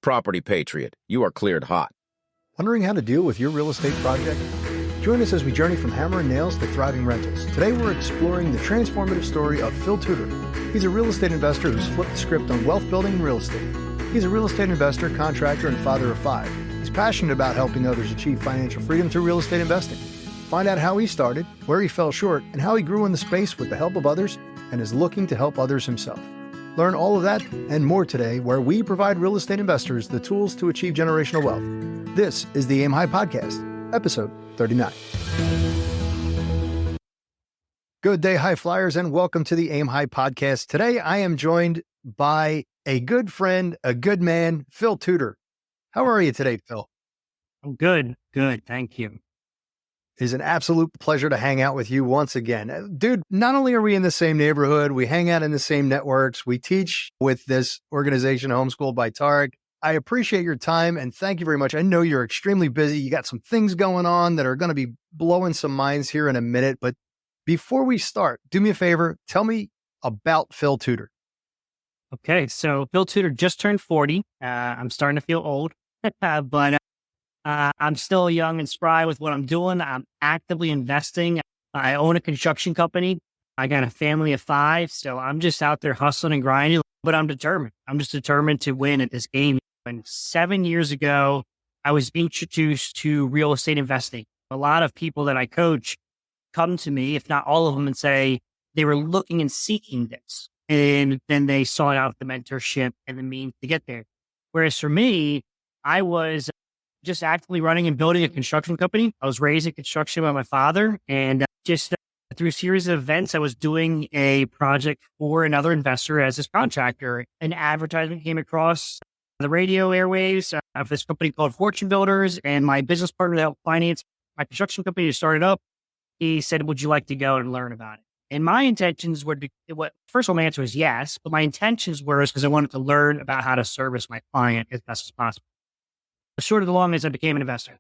Property Patriot, you are cleared hot. Wondering how to deal with your real estate project? Join us as we journey from hammer and nails to thriving rentals. Today we're exploring the transformative story of Phil Tudor. He's a real estate investor who's flipped the script on wealth building and real estate. He's a real estate investor, contractor, and father of 5. He's passionate about helping others achieve financial freedom through real estate investing. Find out how he started, where he fell short, and how he grew in the space with the help of others and is looking to help others himself. Learn all of that and more today, where we provide real estate investors the tools to achieve generational wealth. This is the Aim High Podcast, episode 39. Good day, high flyers, and welcome to the Aim High Podcast. Today, I am joined by a good friend, a good man, Phil Tudor. How are you today, Phil? I'm good. Thank you. It's an absolute pleasure to hang out with you once again. Dude, not only are we in the same neighborhood, we hang out in the same networks, we teach with this organization, Homeschooled by Tarek. I appreciate your time and thank you very much. I know you're extremely busy. You got some things going on that are going to be blowing some minds here in a minute. But before we start, do me a favor, tell me about Phil Tudor. Okay, so Phil Tudor just turned 40. I'm starting to feel old, but I'm still young and spry with what I'm doing. I'm actively investing. I own a construction company. I got a family of 5, so I'm just out there hustling and grinding, but I'm determined. I'm just determined to win at this game. And 7 years ago, I was introduced to real estate investing. A lot of people that I coach come to me, if not all of them, and say they were looking and seeking this. And then they sought out the mentorship and the means to get there. Whereas for me, I was just actively running and building a construction company. I was raised in construction by my father, and just through a series of events, I was doing a project for another investor as his contractor. An advertisement came across the radio airwaves of this company called Fortune Builders, and my business partner that helped finance my construction company to start it up, he said, "Would you like to go and learn about it?" And my intentions were first of all, my answer was yes, but my intentions were because I wanted to learn about how to service my client as best as possible. The short of the long is I became an investor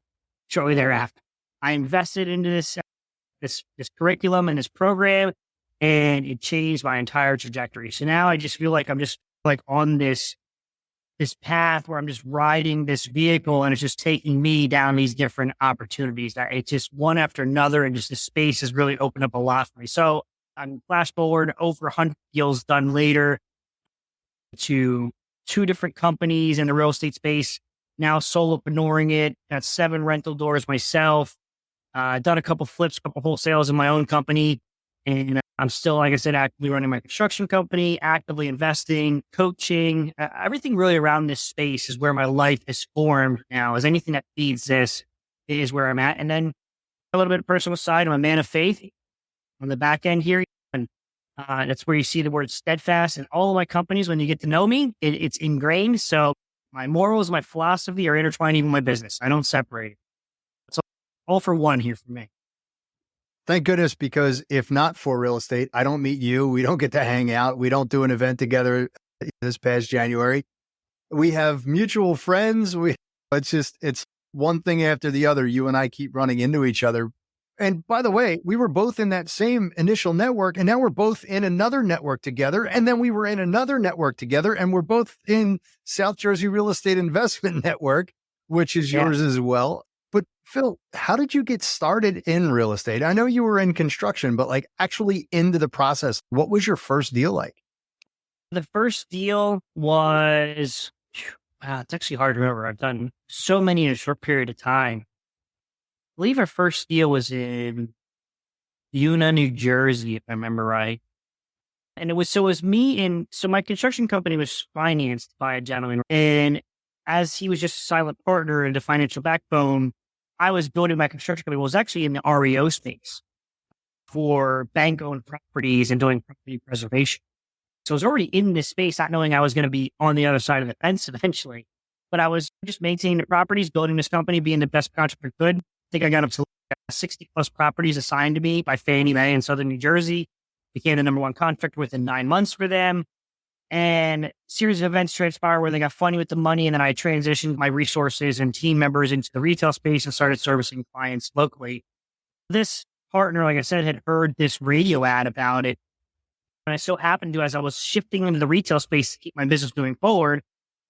shortly thereafter. I invested into this curriculum and this program, and it changed my entire trajectory. So now I just feel like I'm just like on this path where I'm just riding this vehicle and it's just taking me down these different opportunities. That it's just one after another, and just the space has really opened up a lot for me. So I'm flash forward over 100 deals done later to 2 different companies in the real estate space. Now solopreneuring it, got 7 rental doors myself, done a couple flips, a couple wholesales in my own company. And I'm still, like I said, actively running my construction company, actively investing, coaching, everything really around this space is where my life is formed now. As anything that feeds this is where I'm at. And then a little bit of personal side, I'm a man of faith on the back end here. And that's where you see the word steadfast in all of my companies. When you get to know me, it's ingrained. So my morals, my philosophy are intertwined even with my business. I don't separate it. It's all for one here for me. Thank goodness, because if not for real estate, I don't meet you. We don't get to hang out. We don't do an event together this past January. We have mutual friends. It's one thing after the other. You and I keep running into each other. And by the way, we were both in that same initial network, and now we're both in another network together. And then we were in another network together, and we're both in South Jersey Real Estate Investment Network, which is yours as well. But Phil, how did you get started in real estate? I know you were in construction, but like actually into the process, what was your first deal like? The first deal was, it's actually hard to remember. I've done so many in a short period of time. I believe our first deal was in Una, New Jersey, if I remember right. And it was me so my construction company was financed by a gentleman. And as he was just a silent partner and the financial backbone, I was building my construction company. It was actually in the REO space for bank-owned properties and doing property preservation. So I was already in this space, not knowing I was going to be on the other side of the fence eventually. But I was just maintaining the properties, building this company, being the best contractor I could. I think I got up to 60 plus properties assigned to me by Fannie Mae in Southern New Jersey. Became the number 1 contractor within 9 months for them. And a series of events transpired where they got funny with the money. And then I transitioned my resources and team members into the retail space and started servicing clients locally. This partner, like I said, had heard this radio ad about it. And I so happened to, as I was shifting into the retail space to keep my business moving forward,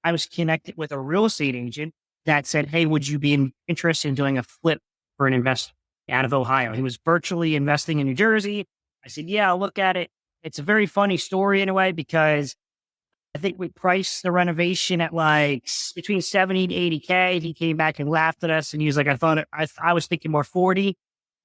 I was connected with a real estate agent that said, hey, would you be interested in doing a flip for an investor out of Ohio? He was virtually investing in New Jersey. I said, yeah, I'll look at it. It's a very funny story in a way, because I think we priced the renovation at like between 70 to 80K. He came back and laughed at us, and he was like, I was thinking more 40.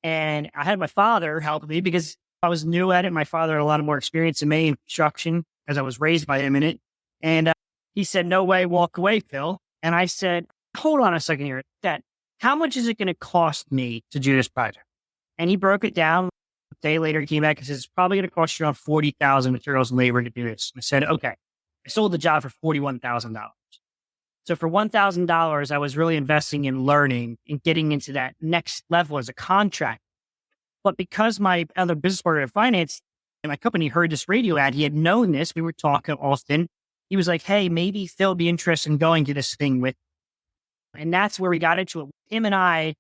And I had my father help me because I was new at it. My father had a lot of more experience in me in construction, as I was raised by him in it. And he said, no way, walk away, Phil. And I said, hold on a second here. Dad, how much is it going to cost me to do this project? And he broke it down. A day later, he came back and says, it's probably going to cost you around 40,000 materials and labor to do this. I said, okay. I sold the job for $41,000. So for $1,000, I was really investing in learning and getting into that next level as a contractor. But because my other business partner in finance and my company heard this radio ad, he had known this. We were talking often. He was like, hey, maybe Phil would be interested in going to this thing with. And that's where we got into it. Him and I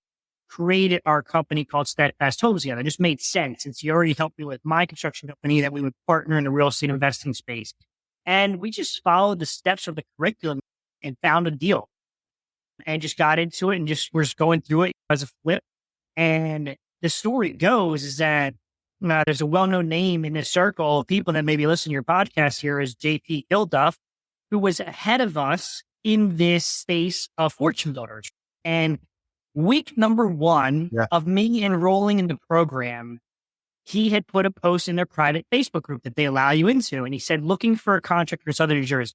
created our company called Steadfast Homes together. It just made sense, since he already helped me with my construction company, that we would partner in the real estate investing space. And we just followed the steps of the curriculum and found a deal and just got into it, and we're just going through it as a flip. And the story goes is that there's a well-known name in this circle of people that maybe listen to your podcast here is JP Gilduff, who was ahead of us in this space of fortune builders. And week number one of me enrolling in the program, he had put a post in their private Facebook group that they allow you into. And he said, looking for a contractor in Southern New Jersey.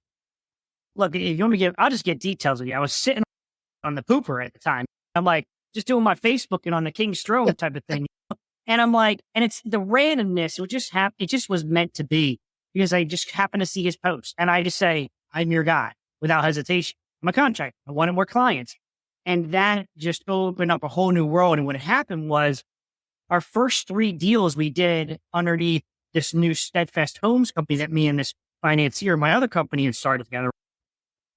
Look, if you want me to I'll just get details with you. I was sitting on the pooper at the time. I'm like, just doing my Facebook and on the King's Throne type of thing. And I'm like, and it's the randomness. It just was meant to be, because I just happened to see his post. And I just say, I'm your guy without hesitation. I'm a contractor. I wanted more clients. And that just opened up a whole new world. And what happened was, our first 3 deals we did underneath this new Steadfast Homes company that me and this financier, my other company, had started together.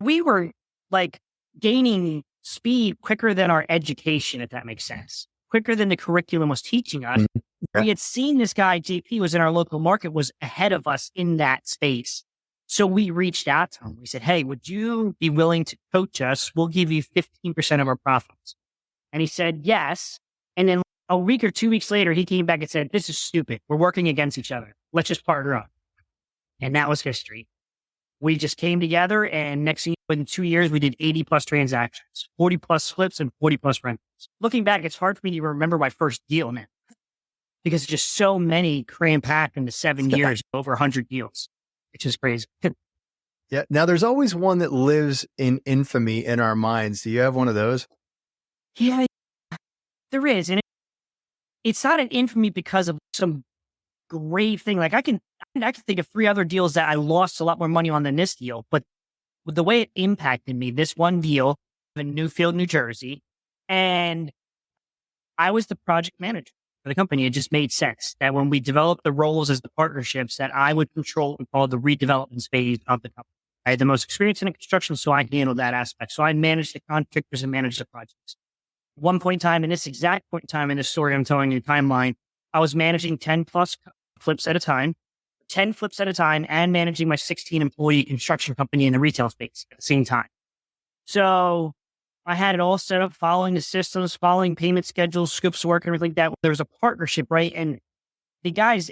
We were like gaining speed quicker than our education, if that makes sense, quicker than the curriculum was teaching us. Mm-hmm. We had seen this guy, JP, was in our local market, was ahead of us in that space. So we reached out to him. We said, hey, would you be willing to coach us? We'll give you 15% of our profits. And he said, yes. And then a week or 2 weeks later, he came back and said, this is stupid. We're working against each other. Let's just partner up. And that was history. We just came together, and next thing, in 2 years, we did 80 plus transactions, 40 plus flips, and 40 plus rentals. Looking back, it's hard for me to remember my first deal now, because it's just so many cram packed into 7 years, over 100 deals. It's just crazy. Yeah. Now, there's always one that lives in infamy in our minds. Do you have one of those? Yeah, there is. And it's not an infamy because of some great thing. Like I can think of 3 other deals that I lost a lot more money on than this deal, but with the way it impacted me, this one deal in Newfield, New Jersey, and I was the project manager for the company. It just made sense that when we developed the roles as the partnerships, that I would control what we call the redevelopment phase of the company. I had the most experience in construction, so I handled that aspect. So I managed the contractors and managed the projects. One point in time, in this exact point in time in this story I'm telling you, timeline, I was managing 10 plus flips at a time, 10 flips at a time, and managing my 16 employee construction company in the retail space at the same time. So I had it all set up, following the systems, following payment schedules, scopes of work, and everything like that. There was a partnership, right? And the guys,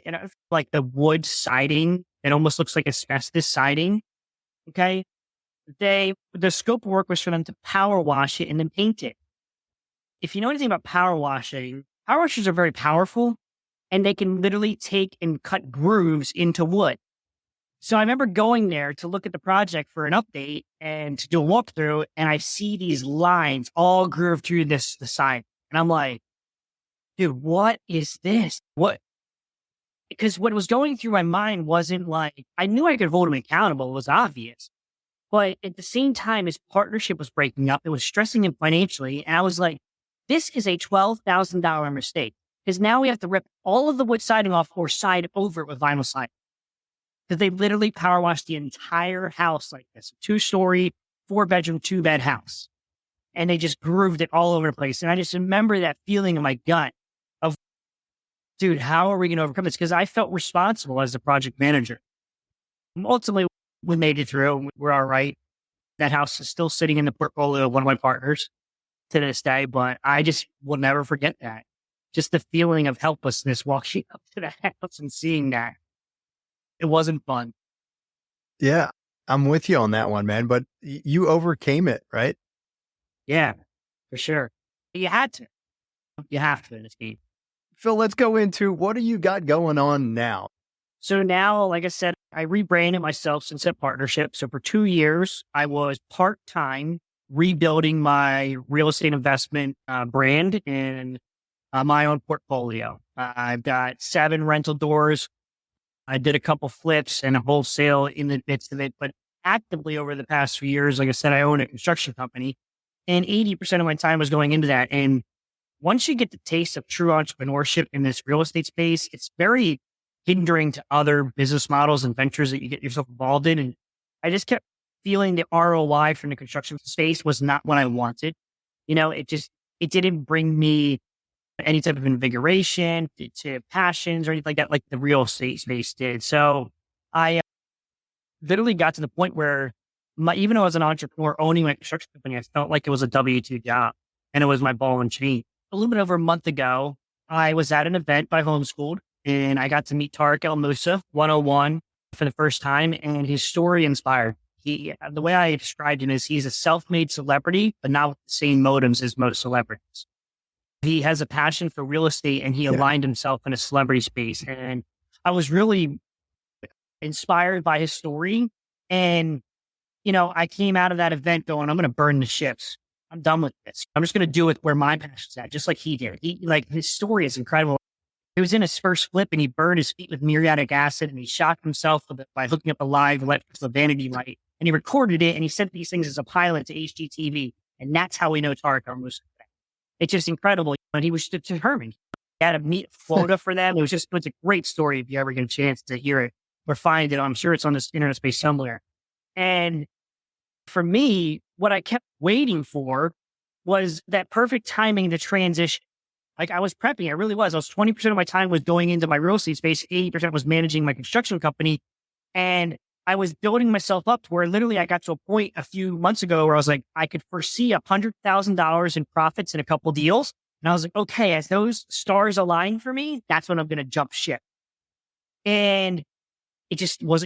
like the wood siding, it almost looks like asbestos siding. Okay. The scope of work was for them to power wash it and then paint it. If you know anything about power washers are very powerful, and they can literally take and cut grooves into wood. So I remember going there to look at the project for an update and to do a walkthrough, and I see these lines all grooved through the side. And I'm like, dude, what is this? Because what was going through my mind wasn't like, I knew I could hold him accountable. It was obvious. But at the same time, his partnership was breaking up. It was stressing him financially. And I was like, this is a $12,000 mistake, because now we have to rip all of the wood siding off or side over it with vinyl siding. Because they literally power washed the entire house like this, a 2-story, 4-bedroom, 2-bed house. And they just grooved it all over the place. And I just remember that feeling in my gut of, dude, how are we going to overcome this? Because I felt responsible as the project manager. Ultimately, we made it through. We're all right. That house is still sitting in the portfolio of one of my partners to this day, but I just will never forget that. Just the feeling of helplessness walking up to the house and seeing that. It wasn't fun. Yeah, I'm with you on that one, man. But you overcame it, right? Yeah, for sure. You had to. You have to in this game. Phil, let's go into what do you got going on now? So now, like I said, I rebranded myself Sunset Partnership. So for 2 years, I was part-time rebuilding my real estate investment brand in my own portfolio. I've got 7 rental doors. I did a couple flips and a wholesale in the midst of it, but actively over the past few years, like I said, I own a construction company and 80% of my time was going into that. And once you get the taste of true entrepreneurship in this real estate space, it's very hindering to other business models and ventures that you get yourself involved in. And I just kept feeling the ROI from the construction space was not what I wanted. It didn't bring me any type of invigoration to passions or anything like that, like the real estate space did. So I literally got to the point where even though I was an entrepreneur owning my construction company, I felt like it was a W-2 job and it was my ball and chain. A little bit over a month ago, I was at an event by Homeschooled and I got to meet Tarek El Moussa 101 for the first time, and his story inspired. The way I described him is he's a self-made celebrity, but not with the same motives as most celebrities. He has a passion for real estate and he aligned himself in a celebrity space. And I was really inspired by his story. And, I came out of that event going, I'm going to burn the ships. I'm done with this. I'm just going to do it where my passion's at, just like he did. His story is incredible. He was in his first flip and he burned his feet with muriatic acid and he shocked himself by hooking up a live electrical vanity light. And he recorded it and he sent these things as a pilot to HGTV. And that's how we know Tarek El Moussa. It's just incredible. And he was determined. He had a meet quota for them. It's a great story if you ever get a chance to hear it or find it. I'm sure it's on this internet space somewhere. And for me, what I kept waiting for was that perfect timing to transition. Like I was prepping, I really was. 20% of my time was going into my real estate space. 80% was managing my construction company. And I was building myself up to where literally I got to a point a few months ago where I was like, I could foresee $100,000 in profits in a couple deals. And I was like, okay, as those stars align for me, that's when I'm going to jump ship. And it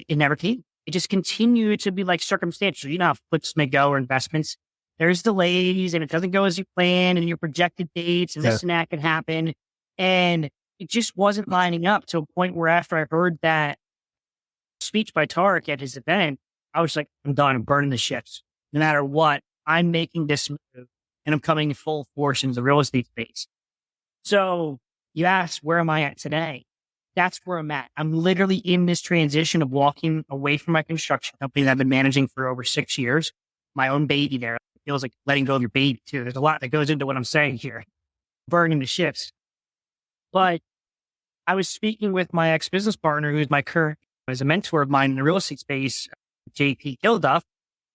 never came. It just continued to be like circumstantial. You know how flips may go or investments. There's delays and it doesn't go as you plan and your projected dates and this and that can happen. And it just wasn't lining up to a point where after I heard that speech by Tarek at his event, I was like, I'm done. I'm burning the ships. No matter what, I'm making this move and I'm coming full force into the real estate space. So you asked, where am I at today? That's where I'm at. I'm literally in this transition of walking away from my construction company that I've been managing for over 6 years. My own baby there. It feels like letting go of your baby too. There's a lot that goes into what I'm saying here. Burning the ships. But I was speaking with my ex-business partner, who's my current, as a mentor of mine in the real estate space, JP Gilduff.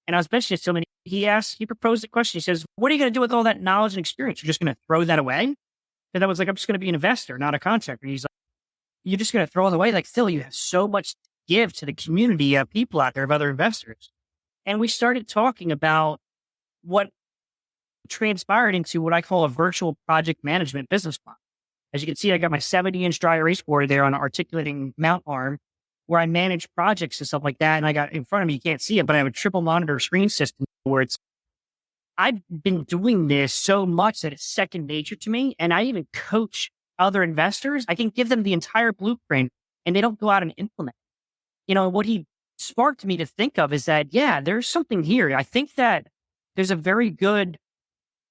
And I was mentioning to him, and he proposed the question. He says, what are you going to do with all that knowledge and experience? You're just going to throw that away? And I was like, I'm just going to be an investor, not a contractor. He's like, you're just going to throw it away? Like, Phil, you have so much to give to the community of people out there, of other investors. And we started talking about what transpired into what I call a virtual project management business model. As you can see, I got my 70-inch dry erase board there on an articulating mount arm where I manage projects and stuff like that. And I got in front of me, you can't see it, but I have a triple monitor screen system where I've been doing this so much that it's second nature to me. And I even coach other investors. I can give them the entire blueprint and they don't go out and implement. What he sparked me to think of is that, there's something here. I think that there's a very good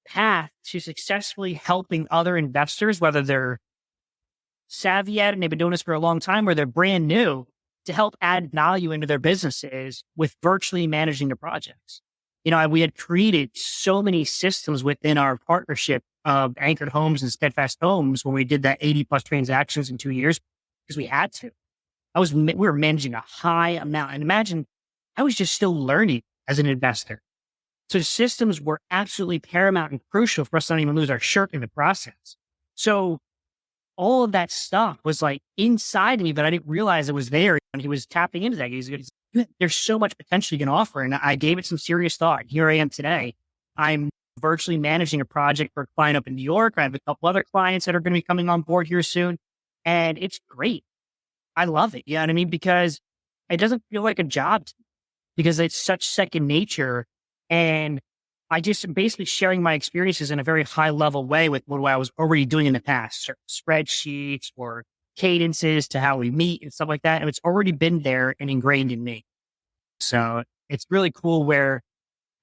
path to successfully helping other investors, whether they're savvy at it and they've been doing this for a long time or they're brand new, to help add value into their businesses with virtually managing the projects. We had created so many systems within our partnership of Anchored Homes and Steadfast Homes when we did that 80 plus transactions in 2 years because we had to. We were managing a high amount. And imagine, I was just still learning as an investor. So systems were absolutely paramount and crucial for us to not even lose our shirt in the process. So all of that stuff was like inside of me, but I didn't realize it was there. And he was tapping into that. He's there's so much potential you can offer. And I gave it some serious thought. Here I am today. I'm virtually managing a project for a client up in New York. I have a couple other clients that are going to be coming on board here soon. And it's great. I love it. You know what I mean? Because it doesn't feel like a job to me, because it's such second nature. And I just am basically sharing my experiences in a very high level way with what I was already doing in the past, certain spreadsheets or cadences to how we meet and stuff like that. And it's already been there and ingrained in me. So it's really cool where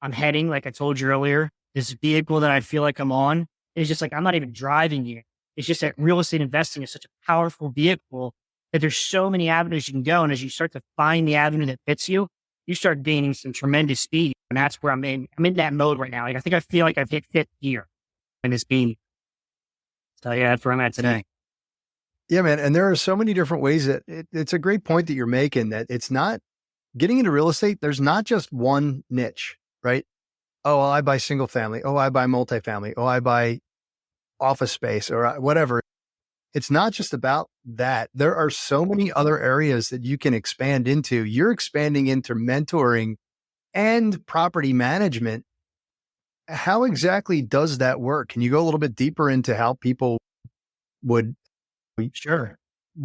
I'm heading. Like I told you earlier, this vehicle that I feel like I'm on is just like, I'm not even driving here. It's just that real estate investing is such a powerful vehicle that there's so many avenues you can go. And as you start to find the avenue that fits you, you start gaining some tremendous speed. And that's where I'm in that mode right now. Like, I feel like I've hit fifth gear in this being. So yeah, that's where I'm at today. Yeah, man. And there are so many different ways that it's a great point that you're making, that it's not getting into real estate. There's not just one niche, right? Oh, well, I buy single family. Oh, I buy multifamily. Oh, I buy office space or whatever. It's not just about that. There are so many other areas that you can expand into. You're expanding into mentoring and property management. How exactly does that work? Can you go a little bit deeper into how people would reach out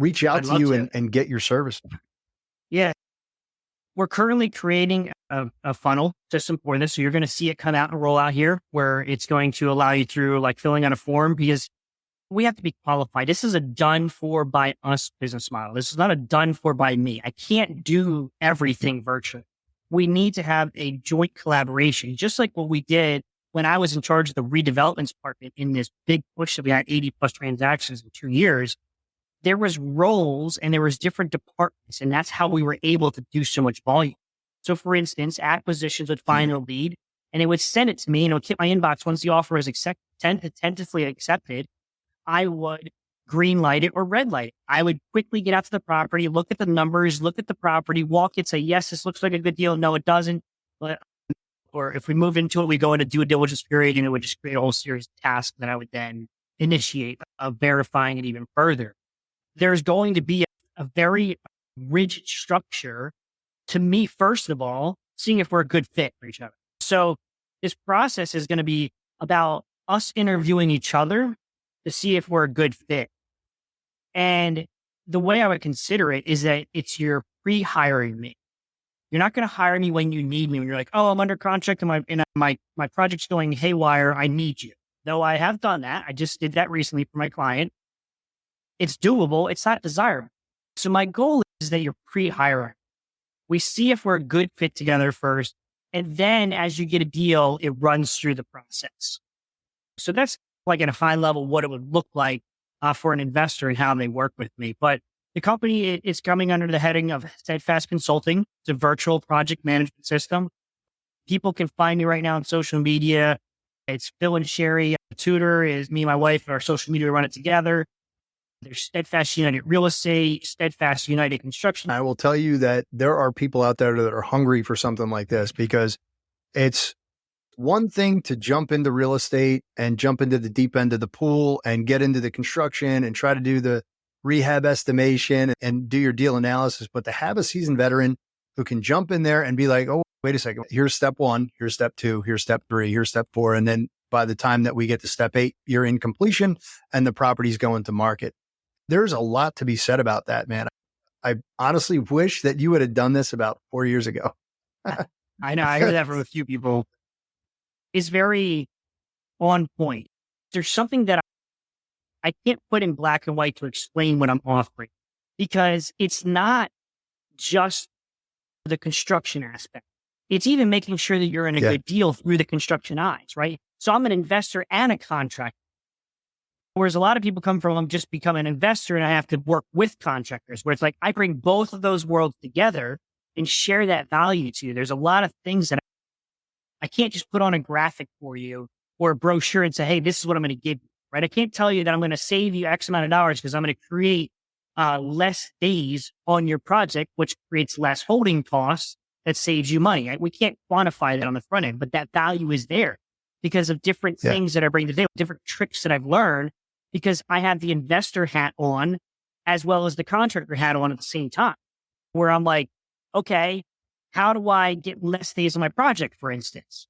I'd to love you to. and get your service? Yeah. We're currently creating a funnel system for this. So you're going to see it come out and roll out here, where it's going to allow you through like filling out a form, because we have to be qualified. This is a done for by us business model. This is not a done for by me. I can't do everything virtually. We need to have a joint collaboration, just like what we did when I was in charge of the redevelopment department in this big push that we had 80 plus transactions in 2 years. There was roles and there was different departments, and that's how we were able to do so much volume. So for instance, acquisitions would find a lead and it would send it to me and it would hit my inbox once the offer is tentatively accepted. I would green light it or red light it. I would quickly get out to the property, look at the numbers, look at the property, walk it, say, yes, this looks like a good deal. No, it doesn't. Or if we move into it, we go into due diligence period, and it would just create a whole series of tasks that I would then initiate of verifying it even further. There's going to be a very rigid structure to me, first of all, seeing if we're a good fit for each other. So this process is going to be about us interviewing each other to see if we're a good fit. And the way I would consider it is that it's you're pre-hiring me. You're not going to hire me when you need me, when you're like, oh, I'm under contract and my project's going haywire. I need you. Though I have done that. I just did that recently for my client. It's doable. It's not desirable. So my goal is that you're pre-hiring. We see if we're a good fit together first. And then as you get a deal, it runs through the process. So that's like at a high level, what it would look like for an investor and how they work with me. But the company is coming under the heading of Steadfast Consulting. It's a virtual project management system. People can find me right now on social media. It's Phil and Sherry Tudor is me and my wife. Our social media, we run it together. There's Steadfast United Real Estate, Steadfast United Construction. I will tell you that there are people out there that are hungry for something like this, because it's one thing to jump into real estate and jump into the deep end of the pool and get into the construction and try to do the rehab estimation and do your deal analysis. But to have a seasoned veteran who can jump in there and be like, oh, wait a second, here's step 1, here's step 2, here's step 3, here's step 4. And then by the time that we get to step 8, you're in completion and the property's going to market. There's a lot to be said about that, man. I honestly wish that you would have done this about 4 years ago. I know. I heard that from a few people. It's very on point. There's something that I can't put in black and white to explain what I'm offering, because it's not just the construction aspect. It's even making sure that you're in a good deal through the construction eyes, right? So I'm an investor and a contractor. Whereas a lot of people come from, I'm just become an investor and I have to work with contractors, where it's like, I bring both of those worlds together and share that value to you. There's a lot of things that I can't just put on a graphic for you or a brochure and say, hey, this is what I'm going to give you, right? I can't tell you that I'm going to save you X amount of dollars because I'm going to create less days on your project, which creates less holding costs that saves you money. Right? We can't quantify that on the front end, but that value is there because of different things that I bring to the table, different tricks that I've learned, because I have the investor hat on as well as the contractor hat on at the same time, where I'm like, okay, how do I get less days on my project, for instance?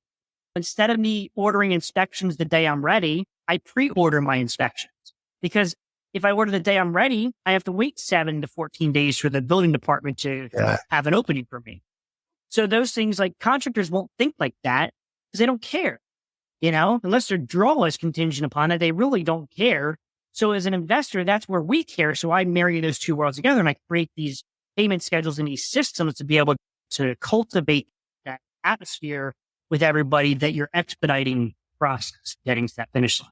Instead of me ordering inspections the day I'm ready, I pre-order my inspections. Because if I order the day I'm ready, I have to wait 7 to 14 days for the building department to have an opening for me. So those things, like, contractors won't think like that because they don't care, unless their draw is contingent upon it, they really don't care. So as an investor, that's where we care. So I marry those two worlds together and I create these payment schedules and these systems to be able to cultivate that atmosphere with everybody that you're expediting process, getting to that finish line.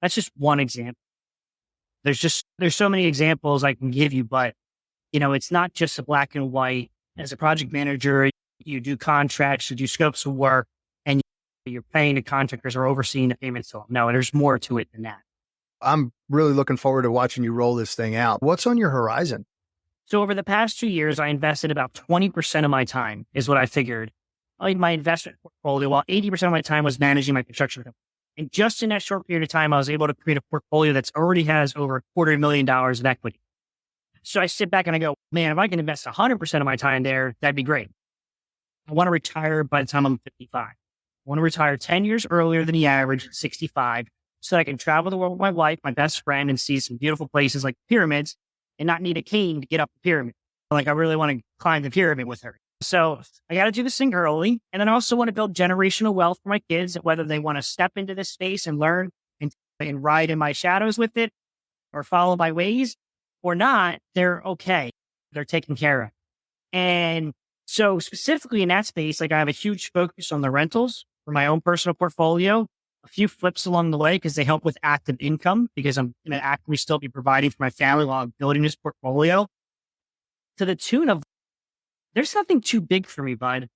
That's just one example. There's so many examples I can give you, but it's not just a black and white. As a project manager, you do contracts, you do scopes of work, and you're paying the contractors or overseeing the payments. So no, there's more to it than that. I'm really looking forward to watching you roll this thing out. What's on your horizon? So over the past 2 years, I invested about 20% of my time is what I figured in my investment portfolio, while 80% of my time was managing my construction company. And just in that short period of time, I was able to create a portfolio that's already has over $250,000 of equity. So I sit back and I go, man, if I can invest 100% of my time there, that'd be great. I want to retire by the time I'm 55. I want to retire 10 years earlier than the average at 65 so that I can travel the world with my wife, my best friend, and see some beautiful places like pyramids and not need a cane to get up the pyramid. Like, I really want to climb the pyramid with her. So I got to do this thing early. And then I also want to build generational wealth for my kids, whether they want to step into this space and learn and ride in my shadows with it or follow my ways or not, they're okay. They're taken care of. And so specifically in that space, like, I have a huge focus on the rentals for my own personal portfolio, a few flips along the way because they help with active income, because I'm going to actively still be providing for my family while I'm building this portfolio to the tune of, there's nothing too big for me, bud.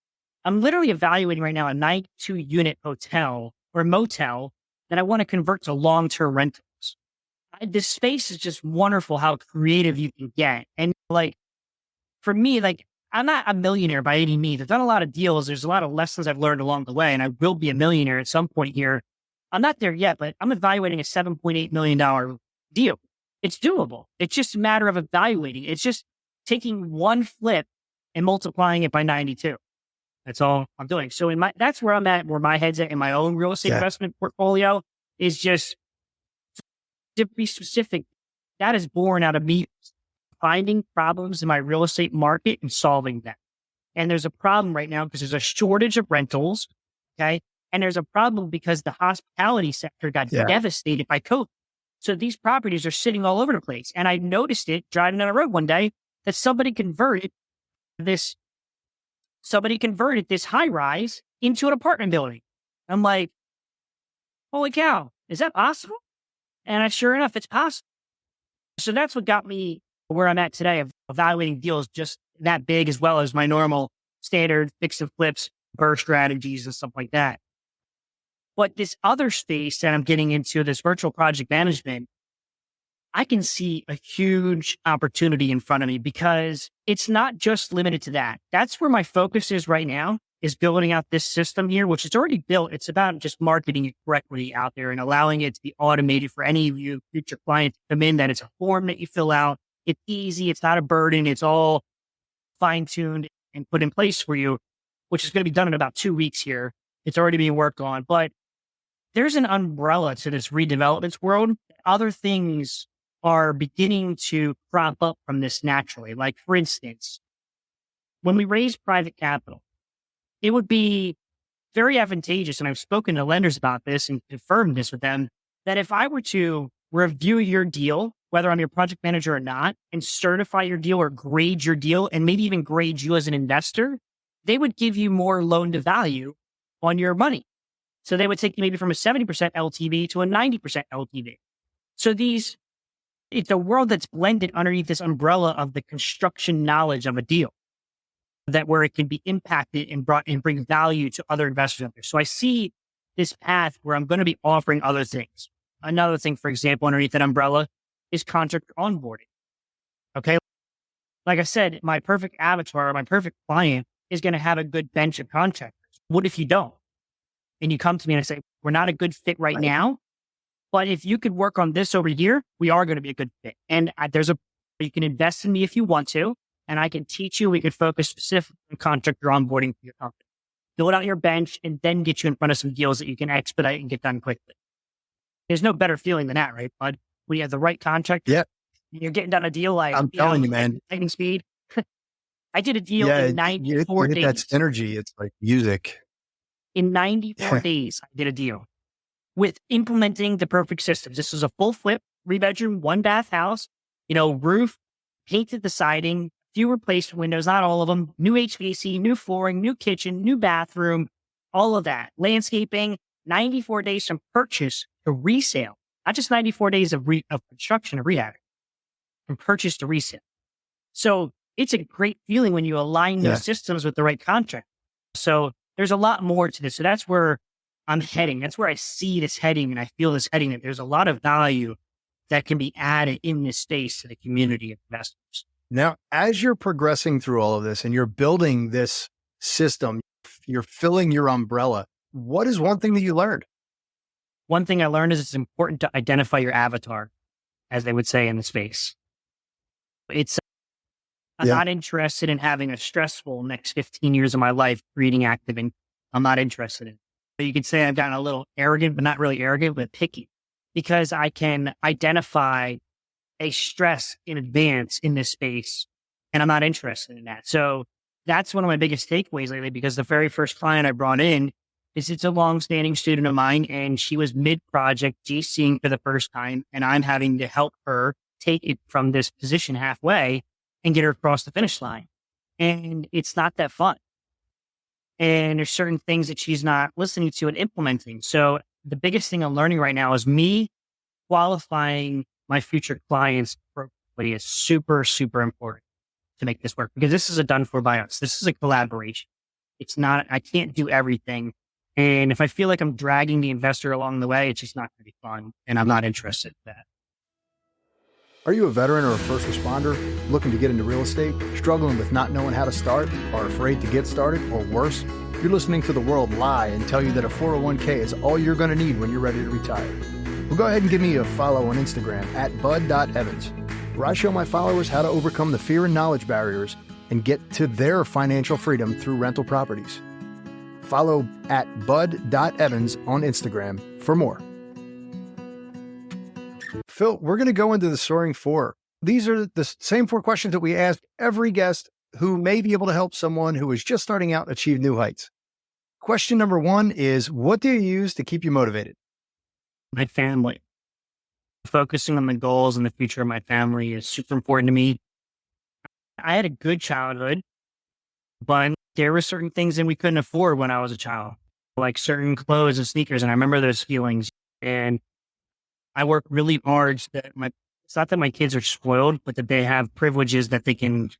I'm literally evaluating right now a 92 unit hotel or motel that I want to convert to long-term rentals. This space is just wonderful how creative you can get. And like, for me, like, I'm not a millionaire by any means. I've done a lot of deals. There's a lot of lessons I've learned along the way, and I will be a millionaire at some point here. I'm not there yet, but I'm evaluating a $7.8 million deal. It's doable. It's just a matter of evaluating. It's just taking one flip and multiplying it by 92. That's all I'm doing. So that's where I'm at, where my head's at in my own real estate investment portfolio, is just, to be specific, that is born out of me finding problems in my real estate market and solving them. And there's a problem right now because there's a shortage of rentals. Okay. And there's a problem because the hospitality sector got devastated by COVID. So these properties are sitting all over the place. And I noticed it driving down the road one day that somebody converted this high rise into an apartment building. I'm like, holy cow, is that possible? And sure enough, it's possible. So that's what got me where I'm at today, of evaluating deals just that big, as well as my normal standard fix and flips, burr strategies and stuff like that. But this other space that I'm getting into, this virtual project management, I can see a huge opportunity in front of me because it's not just limited to that. That's where my focus is right now, is building out this system here, which is already built. It's about just marketing it correctly out there and allowing it to be automated for any of you future clients to come in, that it's a form that you fill out. It's easy. It's not a burden. It's all fine-tuned and put in place for you, which is going to be done in about 2 weeks here. It's already being worked on, but there's an umbrella to this redevelopment world. Other things are beginning to crop up from this naturally. Like, for instance, when we raise private capital, it would be very advantageous, and I've spoken to lenders about this and confirmed this with them, that if I were to review your deal, whether I'm your project manager or not, and certify your deal or grade your deal, and maybe even grade you as an investor, they would give you more loan to value on your money. So they would take you maybe from a 70% LTV to a 90% LTV. So it's a world that's blended underneath this umbrella of the construction knowledge of a deal, that where it can be impacted and brought and bring value to other investors out there. So I see this path where I'm going to be offering other things. Another thing, for example, underneath that umbrella is contractor onboarding. Okay. Like I said, my perfect avatar, my perfect client is going to have a good bench of contractors. What if you don't? And you come to me and I say, we're not a good fit right now, but if you could work on this over here, we are going to be a good fit. And you can invest in me if you want to. and I can teach you. We could focus specifically on contractor onboarding for your company, build out your bench, and then get you in front of some deals that you can expedite and get done quickly. There's no better feeling than that, right, bud? When you have the right contractor, Yeah, you're getting done a deal like, I'm telling you, man. lightning speed. I did a deal Yeah, in you 94 hit that days. synergy. It's like music. In 94 days, I did a deal with implementing the perfect systems. This was a full flip, 3-bedroom, 1-bath house, roof, painted the siding, few replacement windows, not all of them, new HVAC, new flooring, new kitchen, new bathroom, all of that. Landscaping, 94 days from purchase to resale, not just 94 days of construction or rehab, from purchase to resale. So it's a great feeling when you align those systems with the right contract. So there's a lot more to this. So that's where I'm heading. That's where I see this heading, and I feel this heading, that there's a lot of value that can be added in this space to the community of investors. Now, as you're progressing through all of this and you're building this system, you're filling your umbrella, what is one thing that you learned? One thing I learned is it's important to identify your avatar, as they would say in the space. I'm not interested in having a stressful next 15 years of my life creating active income. I'm not interested in it. But you could say I've gotten a little arrogant, but not really arrogant, but picky, because I can identify a stress in advance in this space, and I'm not interested in that. So that's one of my biggest takeaways lately, because the very first client I brought in it's a longstanding student of mine, and she was mid-project GCing for the first time, and I'm having to help her take it from this position halfway and get her across the finish line. And it's not that fun. And there's certain things that she's not listening to and implementing. So the biggest thing I'm learning right now is me qualifying my future clients appropriately is super, super important to make this work, because this is a done for by us. This is a collaboration. It's not, I can't do everything. And if I feel like I'm dragging the investor along the way, it's just not going to be fun. And I'm not interested in that. Are you a veteran or a first responder looking to get into real estate, struggling with not knowing how to start, or afraid to get started, or worse? You're listening to the world lie and tell you that a 401k is all you're going to need when you're ready to retire. Well, go ahead and give me a follow on Instagram at bud.evans, where I show my followers how to overcome the fear and knowledge barriers and get to their financial freedom through rental properties. Follow at bud.evans on Instagram for more. Phil, we're going to go into the Soaring 4. These are the same 4 questions that we ask every guest who may be able to help someone who is just starting out achieve new heights. Question number 1 is, what do you use to keep you motivated? My family. Focusing on the goals and the future of my family is super important to me. I had a good childhood, but there were certain things that we couldn't afford when I was a child, like certain clothes and sneakers. And I remember those feelings. And I work really hard that it's not that my kids are spoiled, but that they have privileges that they can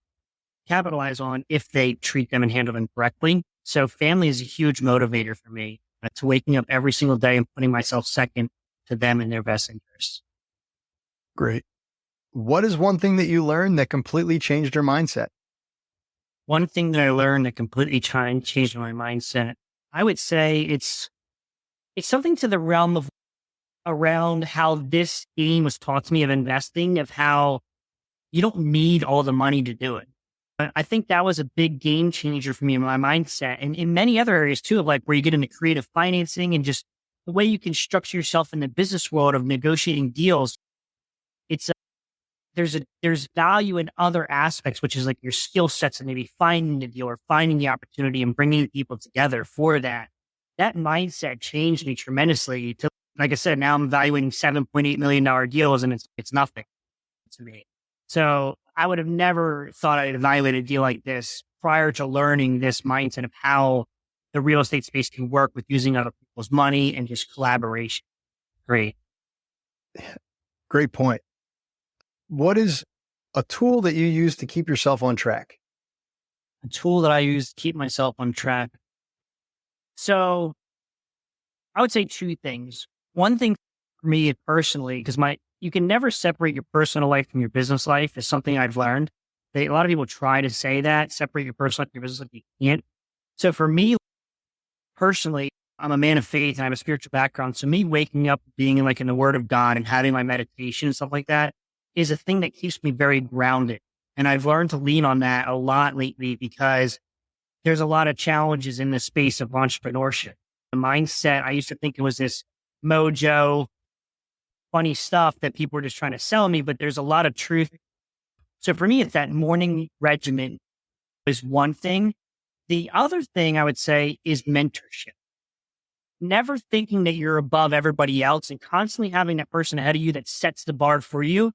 capitalize on if they treat them and handle them correctly. So family is a huge motivator for me. It's waking up every single day and putting myself second to them in their best interests. Great. What is one thing that you learned that completely changed your mindset? One thing that I learned that completely changed my mindset, I would say it's something to the realm of around how this game was taught to me of investing, of how you don't need all the money to do it. But I think that was a big game changer for me in my mindset, and in many other areas too, of like where you get into creative financing and just the way you can structure yourself in the business world of negotiating deals. It's there's value in other aspects, which is like your skill sets and maybe finding the deal or finding the opportunity and bringing people together for that. That mindset changed me tremendously. To, like I said, now I'm evaluating $7.8 million deals, and it's nothing to me. So I would have never thought I'd evaluate a deal like this prior to learning this mindset of how the real estate space can work with using other people's money and just collaboration. Great point. What is a tool that you use to keep yourself on track? A tool that I use to keep myself on track. So I would say 2 things. One thing for me personally, because you can never separate your personal life from your business life, is something I've learned. A lot of people try to say that, separate your personal life from your business life. You can't. So for me personally, I'm a man of faith and I have a spiritual background. So me waking up, being in the Word of God and having my meditation and stuff like that is a thing that keeps me very grounded And I've learned to lean on that a lot lately because there's a lot of challenges in the space of entrepreneurship. The mindset, I used to think it was this mojo, funny stuff that people were just trying to sell me, but there's a lot of truth. So for me, it's that morning regimen is one thing. The other thing I would say is mentorship. Never thinking that you're above everybody else and constantly having that person ahead of you that sets the bar for you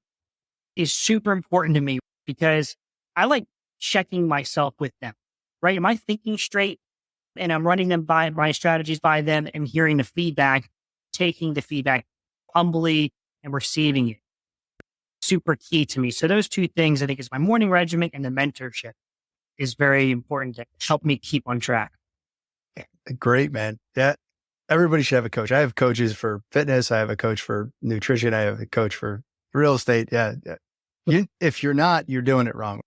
is super important to me because I like checking myself with them, right? Am I thinking straight and I'm running them by my strategies by them and hearing the feedback, taking the feedback humbly and receiving it? Super key to me. So those two things, I think, is my morning regimen and the mentorship is very important to help me keep on track. Great, man. Yeah. Everybody should have a coach. I have coaches for fitness. I have a coach for nutrition. I have a coach for real estate. Yeah. If you're not, you're doing it wrong.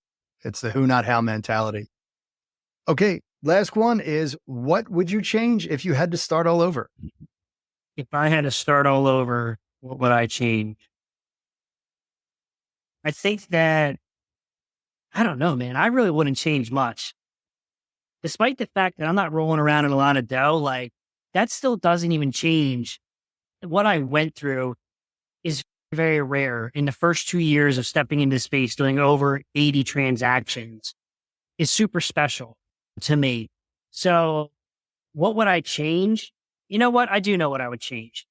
It's the who, not how mentality. Okay. Last one is, what would you change if you had to start all over? If I had to start all over, what would I change? I think that, I don't know, man. I really wouldn't change much. Despite the fact that I'm not rolling around in a lot of dough, like that still doesn't even change. What I went through is very rare. In the first 2 years of stepping into space, doing over 80 transactions is super special to me. So what would I change? You know what? I do know what I would change.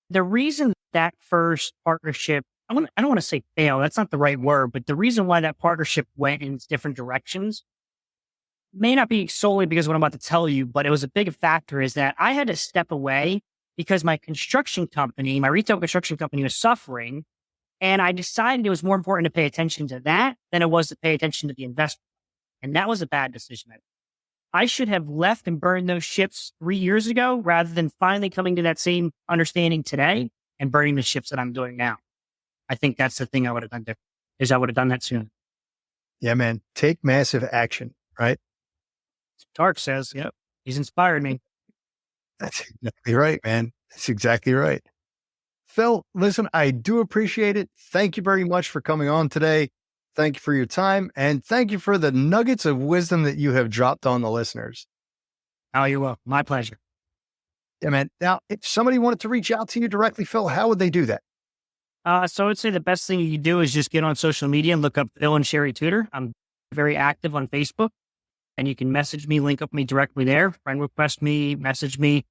The reason that first partnership, I don't want to say fail, that's not the right word, but the reason why that partnership went in different directions may not be solely because of what I'm about to tell you, but it was a big factor is that I had to step away because my construction company, my retail construction company was suffering. And I decided it was more important to pay attention to that than it was to pay attention to the investment. And that was a bad decision. I should have left and burned those ships 3 years ago rather than finally coming to that same understanding today and burning the ships that I'm doing now. I think that's the thing I would have done different, is I would have done that sooner. Yeah, man. Take massive action, right? Tark says, yep, he's inspired me. That's exactly right, man. That's exactly right. Phil, listen, I do appreciate it. Thank you very much for coming on today. Thank you for your time. And thank you for the nuggets of wisdom that you have dropped on the listeners. Oh, you're welcome. My pleasure. Yeah, man. Now, if somebody wanted to reach out to you directly, Phil, how would they do that? So I would say the best thing you do is just get on social media and look up Phil and Sherry Tudor. I'm very active on Facebook. And you can message me, link up me directly there, friend request me, message me.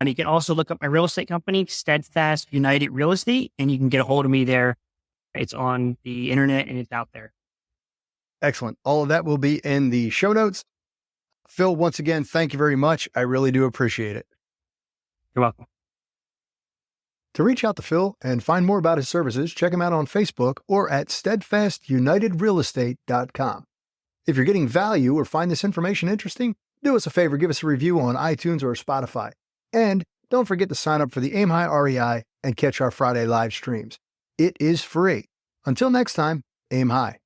And you can also look up my real estate company, Steadfast United Real Estate, and you can get a hold of me there. It's on the internet and it's out there. Excellent. All of that will be in the show notes. Phil, once again, thank you very much. I really do appreciate it. You're welcome. To reach out to Phil and find more about his services, check him out on Facebook or at steadfastunitedrealestate.com. If you're getting value or find this information interesting, do us a favor, give us a review on iTunes or Spotify. And don't forget to sign up for the Aim High REI and catch our Friday live streams. It is free. Until next time, aim high.